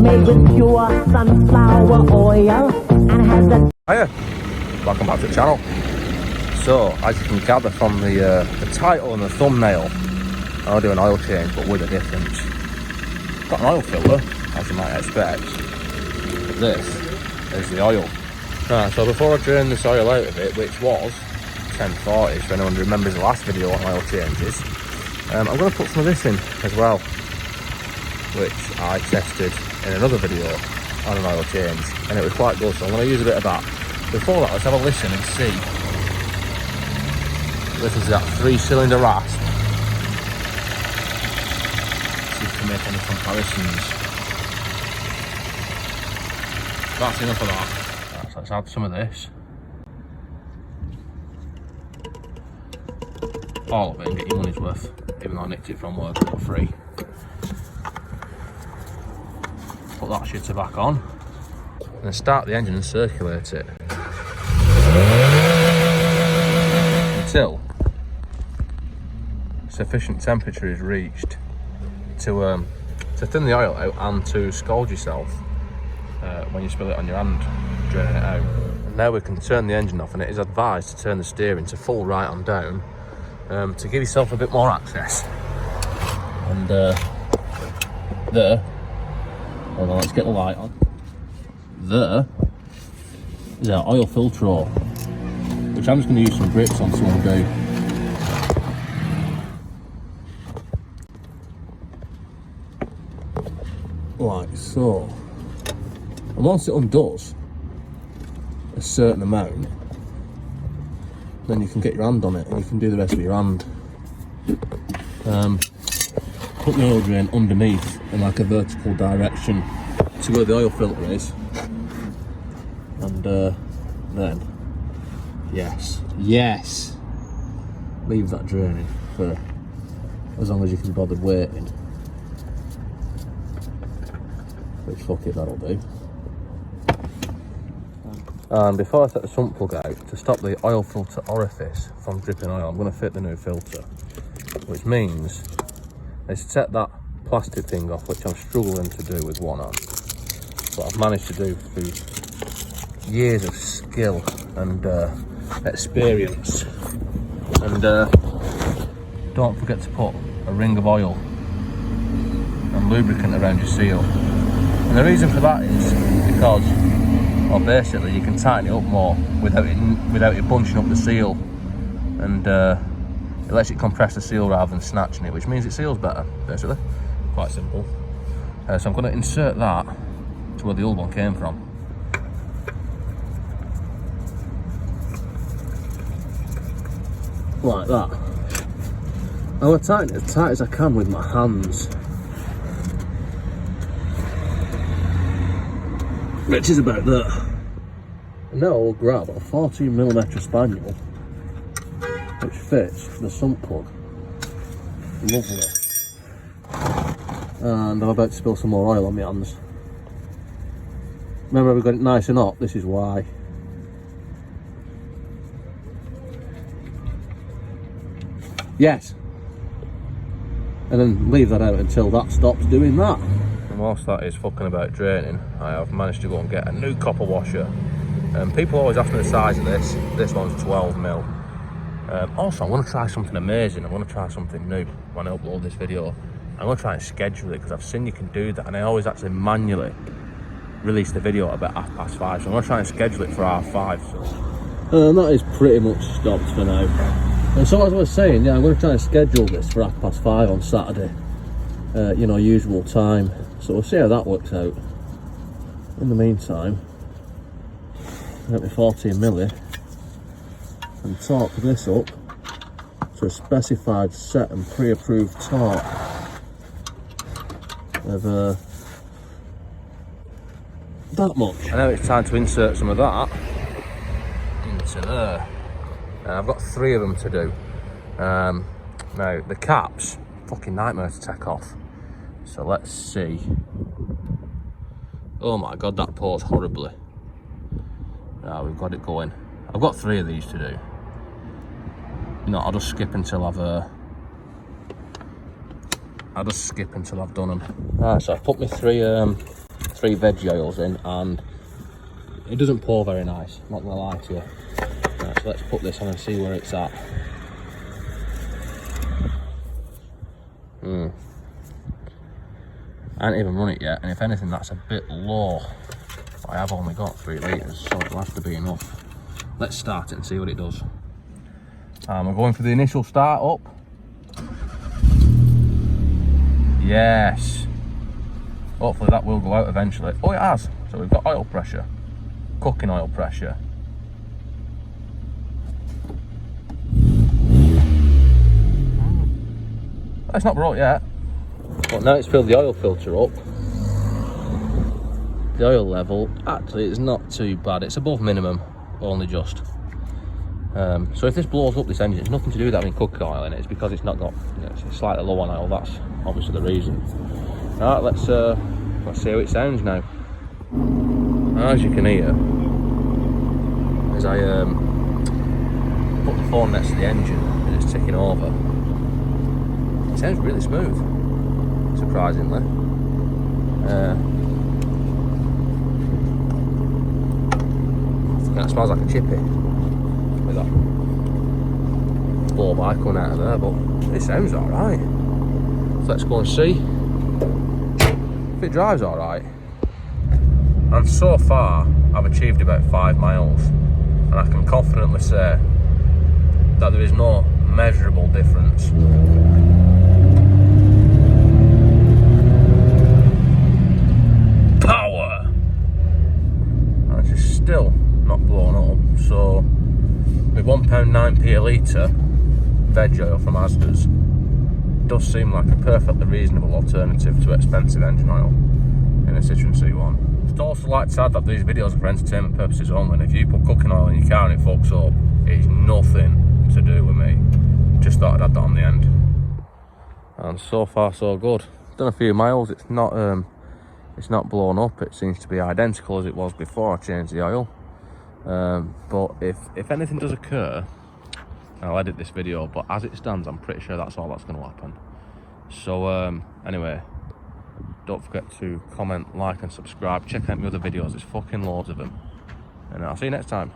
made with pure sunflower oil and has a... Hiya, welcome back to the channel. So, as you can gather from the title and the thumbnail, I'll do an oil change, but with a difference. Got an oil filter, as you might expect, but this is the oil. Right, so before I drain this oil out of it, which was 1040, if anyone remembers the last video on oil changes, I'm going to put some of this in as well, which I tested in another video on an oil change, and it was quite good, so I'm going to use a bit of that. Before that, let's have a listen and see. Listen to that 3-cylinder rasp. See if we can make any comparisons. That's enough of that. Right, so let's add some of this. All of it and get your money's worth, even though I nicked it from work for free. Put that shitter back on and then start the engine and circulate it until sufficient temperature is reached to thin the oil out and to scald yourself when you spill it on your hand, draining it out. And now we can turn the engine off, and it is advised to turn the steering to full right on down to give yourself a bit more access. And there, hold on, let's get the light on. There is our oil filter roll, which I'm just going to use some grips on to undo. Like so. And once it undoes a certain amount, then you can get your hand on it and you can do the rest with your hand. Put the oil drain underneath in like a vertical direction to where the oil filter is, and then yes, leave that draining for as long as you can be bothered waiting, which fuck it, that'll do. And before I set the sump plug out, to stop the oil filter orifice from dripping oil, I'm going to fit the new filter, which means is set that plastic thing off, which I'm struggling to do with one hand, but I've managed to do through years of skill and experience. And don't forget to put a ring of oil and lubricant around your seal. And the reason for that is because, well, basically you can tighten it up more without it bunching up the seal, and it lets it compress the seal rather than snatching it, which means it seals better, basically. Quite simple. So I'm going to insert that to where the old one came from. Like that. I'm going to tighten it as tight as I can with my hands, which is about there. And now I'll grab a 14mm spaniel, which fits the sump plug. Lovely. And I'm about to spill some more oil on my hands. Remember, we've got it nice and hot, this is why. Yes. And then leave that out until that stops doing that. And whilst that is fucking about draining, I have managed to go and get a new copper washer. People always ask me the size of this. This one's 12mm. Also, I'm going to try something amazing. I'm going to try something new when I upload this video. I'm going to try and schedule it, because I've seen you can do that, and I always actually manually release the video at about 5:30. So I'm going to try and schedule it for 5:30. So. And that is pretty much stopped for now. And so as I was saying, yeah, I'm going to try and schedule this for 5:30 on Saturday. You know, usual time. So we'll see how that works out. In the meantime, I'll get my 14mm and torque this up to a specified set and pre-approved torque of that much. And now it's time to insert some of that into there. I've got 3 of them to do. Now the caps, fucking nightmare to take off. So let's see. Oh my god, that pours horribly. Right, we've got it going. I've got 3 of these to do. You know, I'll just skip until I've done them. Right, so I've put my 3 3 veggie oils in, and it doesn't pour very nice, I'm not gonna lie to you. Right, so let's put this on and see where it's at. I haven't even run it yet, and if anything that's a bit low. I have only got 3 litres, so it'll have to be enough. Let's start it and see what it does. I'm going for the initial start up. Yes. Hopefully that will go out eventually. Oh, it has. So we've got oil pressure, cooking oil pressure. It's not brought yet. But now it's filled the oil filter up. The oil level actually is not too bad. It's above minimum, only just. So if this blows up this engine, it's nothing to do with having cooking oil in it. It's because it's not got, you know, it's slightly low on oil. That's obviously the reason. All right, let's see how it sounds now. As you can hear, as I put the phone next to the engine and it's ticking over, it sounds really smooth, surprisingly. That smells like a chippy. With that blow by coming out of there, but it sounds alright. So let's go and see if it drives alright. And so far, I've achieved about 5 miles, and I can confidently say that there is no measurable difference. Power! And it's still not blown up, so with £1.9p a litre veg oil from Asda's, it does seem like a perfectly reasonable alternative to expensive engine oil in a Citroen C1. I'd also like to add that these videos are for entertainment purposes only, and if you put cooking oil in your car and it fucks up, it's nothing to do with me. Just thought I'd add that on the end. And so far so good. Done a few miles, it's not blown up, it seems to be identical as it was before I changed the oil. But if anything does occur, I'll edit this video, but as it stands I'm pretty sure that's all that's going to happen. So anyway, don't forget to comment, like and subscribe. Check out my other videos, there's fucking loads of them, and I'll see you next time.